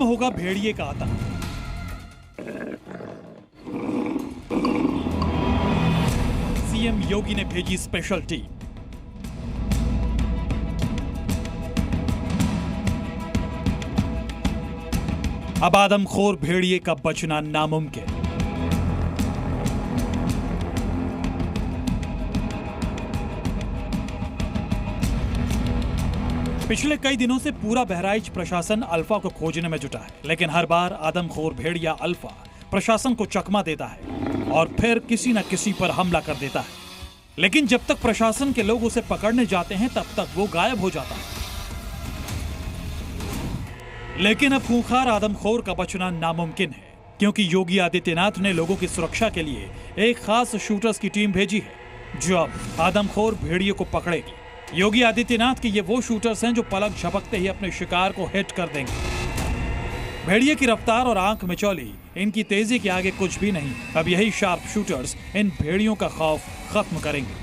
होगा भेड़िए का आतंक। सीएम योगी ने भेजी स्पेशल टीम। अब आदमखोर भेड़िए का बचना नामुमकिन। पिछले कई दिनों से पूरा बहराइच प्रशासन अल्फा को खोजने में जुटा है, लेकिन हर बार आदमखोर भेड़िया अल्फा प्रशासन को चकमा देता है और फिर किसी न किसी पर हमला कर देता है। लेकिन जब तक प्रशासन के लोग उसे पकड़ने जाते हैं तब तक वो गायब हो जाता है। लेकिन अब खूंखार आदमखोर का बचना नामुमकिन है, क्योंकि योगी आदित्यनाथ ने लोगों की सुरक्षा के लिए एक खास शूटर्स की टीम भेजी है जो अब आदमखोर भेड़िए को पकड़ेगी। योगी आदित्यनाथ के ये वो शूटर्स हैं जो पलक झपकते ही अपने शिकार को हिट कर देंगे। भेड़िए की रफ्तार और आंख मिचौली, इनकी तेजी के आगे कुछ भी नहीं। अब यही शार्प शूटर्स इन भेड़ियों का खौफ खत्म करेंगे।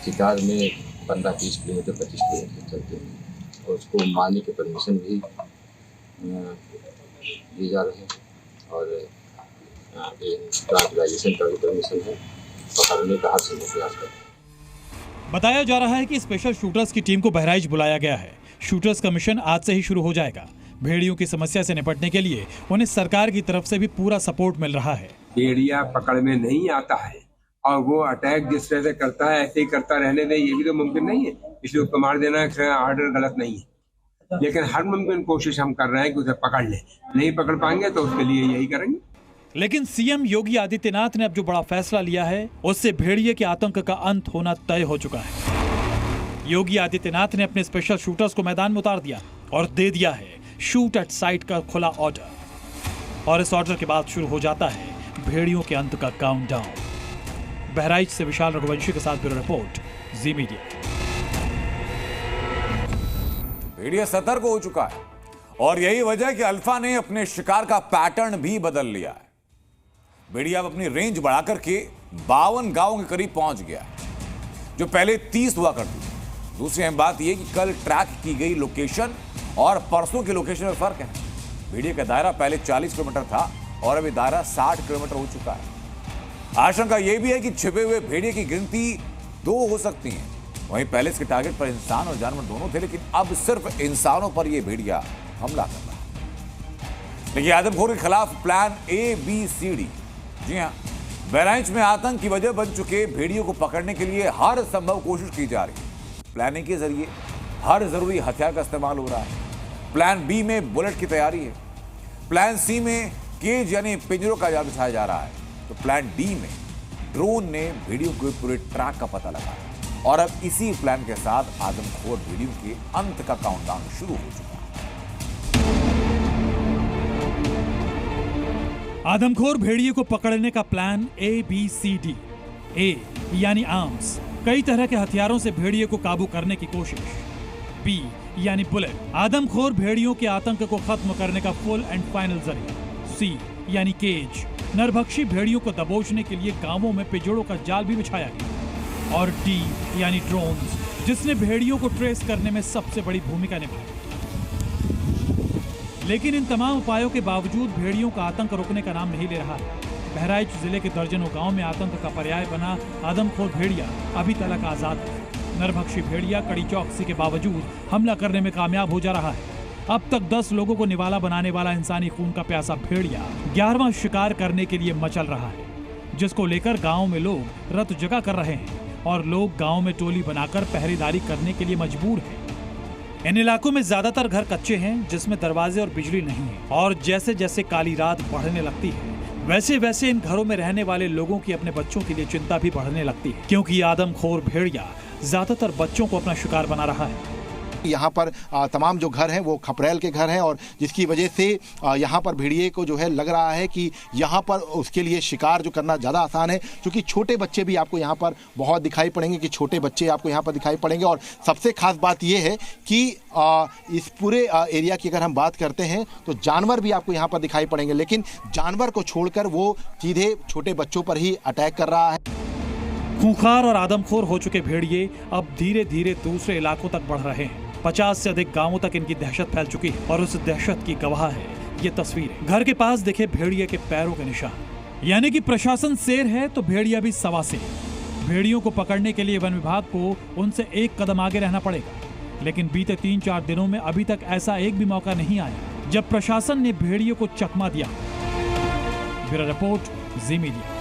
शिकार में 15-20 किलोमीटर 25 किलोमीटर चलते हैं और उसको मारने की परमिशन भी दी जा रही है और ट्रांसपोर्टेशन का भी परमिशन है। पकड़ने का हर संभव प्रयास करते हैं। बताया जा रहा है कि स्पेशल शूटर्स की टीम को बहराइच बुलाया गया है। शूटर्स का मिशन आज से ही शुरू हो जाएगा। भेड़ियों की समस्या से निपटने के लिए उन्हें सरकार की तरफ से भी पूरा सपोर्ट मिल रहा है। भेड़िया पकड़ में नहीं आता है और वो अटैक जिस तरह से करता है ऐसे ही करता रहने दे, ये भी तो मुमकिन नहीं है। इसलिए उसको मार देना ऑर्डर गलत नहीं है, लेकिन हर मुमकिन कोशिश हम कर रहे हैं कि उसे पकड़ ले। नहीं पकड़ पाएंगे तो उसके लिए यही करेंगे। लेकिन सीएम योगी आदित्यनाथ ने अब जो बड़ा फैसला लिया है उससे भेड़िए के आतंक का अंत होना तय हो चुका है। योगी आदित्यनाथ ने अपने स्पेशल शूटर्स को मैदान में उतार दिया और दे दिया है शूट एट साइट का खुला ऑर्डर। और इस ऑर्डर के बाद शुरू हो जाता है भेड़ियों के अंत का काउंटडाउन। बहराइच से विशाल रघुवंशी के साथ ब्यूरो रिपोर्ट, जी मीडिया। भेड़िया सतर्क हो चुका है और यही वजह है कि अल्फा ने अपने शिकार का पैटर्न भी बदल लिया है। भेड़िया अब अपनी रेंज बढ़ाकर के 52 गांवों के करीब पहुंच गया है, जो पहले 30 हुआ करती थी। दूसरी अहम बात यह कि कल ट्रैक की गई लोकेशन और परसों की लोकेशन में फर्क है। भेड़िया का दायरा पहले 40 किलोमीटर था और अभी दायरा 60 किलोमीटर हो चुका है। आशंका यह भी है कि छिपे हुए भेड़िए की गिनती 2 हो सकती है। वहीं पहले इसके टारगेट पर इंसान और जानवर दोनों थे, लेकिन अब सिर्फ इंसानों पर यह भेड़िया हमला कर रहा है। लेकिन आदमखोर के खिलाफ प्लान ABCD, जी हां, बहराइच में आतंक की वजह बन चुके भेड़ियों को पकड़ने के लिए हर संभव कोशिश की जा रही है। प्लानिंग के जरिए हर जरूरी हथियार का इस्तेमाल हो रहा है। प्लान B में बुलेट की तैयारी है। प्लान C में केज यानी पिंजरों का जाल बिछाया जा रहा है। तो प्लान D में ड्रोन ने भेड़ियों के पूरे ट्रैक का पता लगाया और अब इसी प्लान के साथ आदमखोर भेड़ियों के अंत का काउंटडाउन शुरू हो चुका है। आदमखोर भेड़िए को पकड़ने का प्लान ABCD। A यानी आर्म्स, कई तरह के हथियारों से भेड़िए को काबू करने की कोशिश। B यानी बुलेट, आदमखोर भेड़ियों के आतंक को खत्म करने का फुल एंड फाइनल जरिया। C यानी केज, नरभक्षी भेड़ियों को दबोचने के लिए गांवों में पिंजरों का जाल भी बिछाया गया। और D यानी ड्रोन्स, जिसने भेड़ियों को ट्रेस करने में सबसे बड़ी भूमिका निभाई। लेकिन इन तमाम उपायों के बावजूद भेड़ियों का आतंक रुकने का नाम नहीं ले रहा है। बहराइच जिले के दर्जनों गांव में आतंक का पर्याय बना आदमखोर भेड़िया अभी तक आजाद है। नरभक्षी भेड़िया कड़ी चौकसी के बावजूद हमला करने में कामयाब हो जा रहा है। अब तक 10 लोगों को निवाला बनाने वाला इंसानी खून का प्यासा भेड़िया 11वां शिकार करने के लिए मचल रहा है, जिसको लेकर गाँव में लोग रत जगा कर रहे हैं और लोग गाँव में टोली बनाकर पहरेदारी करने के लिए मजबूर है। इन इलाकों में ज्यादातर घर कच्चे हैं जिसमें दरवाजे और बिजली नहीं है, और जैसे जैसे काली रात बढ़ने लगती है वैसे वैसे इन घरों में रहने वाले लोगों की अपने बच्चों के लिए चिंता भी बढ़ने लगती है, क्योंकि आदमखोर भेड़िया ज्यादातर बच्चों को अपना शिकार बना रहा है। यहाँ पर तमाम जो घर हैं वो खपरेल के घर हैं और जिसकी वजह से यहाँ पर भेड़िए को जो है लग रहा है कि यहाँ पर उसके लिए शिकार जो करना ज़्यादा आसान है, क्योंकि छोटे बच्चे भी आपको यहाँ पर बहुत दिखाई पड़ेंगे कि छोटे बच्चे आपको यहाँ पर दिखाई पड़ेंगे। और सबसे खास बात ये है कि इस पूरे एरिया की अगर हम बात करते हैं तो जानवर भी आपको यहाँ पर दिखाई पड़ेंगे, लेकिन जानवर को छोड़कर वो सीधे छोटे बच्चों पर ही अटैक कर रहा है। खूंखार और आदमखोर हो चुके भेड़िए अब धीरे धीरे दूसरे इलाकों तक बढ़ रहे हैं। 50 से अधिक गांवों तक इनकी दहशत फैल चुकी है और उस दहशत की गवाह है ये तस्वीर है। घर के पास दिखे भेड़िए के पैरों के निशान, यानी कि प्रशासन शेर है तो भेड़िया भी सवा शेर। भेड़ियों को पकड़ने के लिए वन विभाग को उनसे एक कदम आगे रहना पड़ेगा, लेकिन बीते 3-4 दिनों में अभी तक ऐसा एक भी मौका नहीं आया जब प्रशासन ने भेड़ियों को चकमा दिया। ब्यूरो रिपोर्ट, जी मीडिया।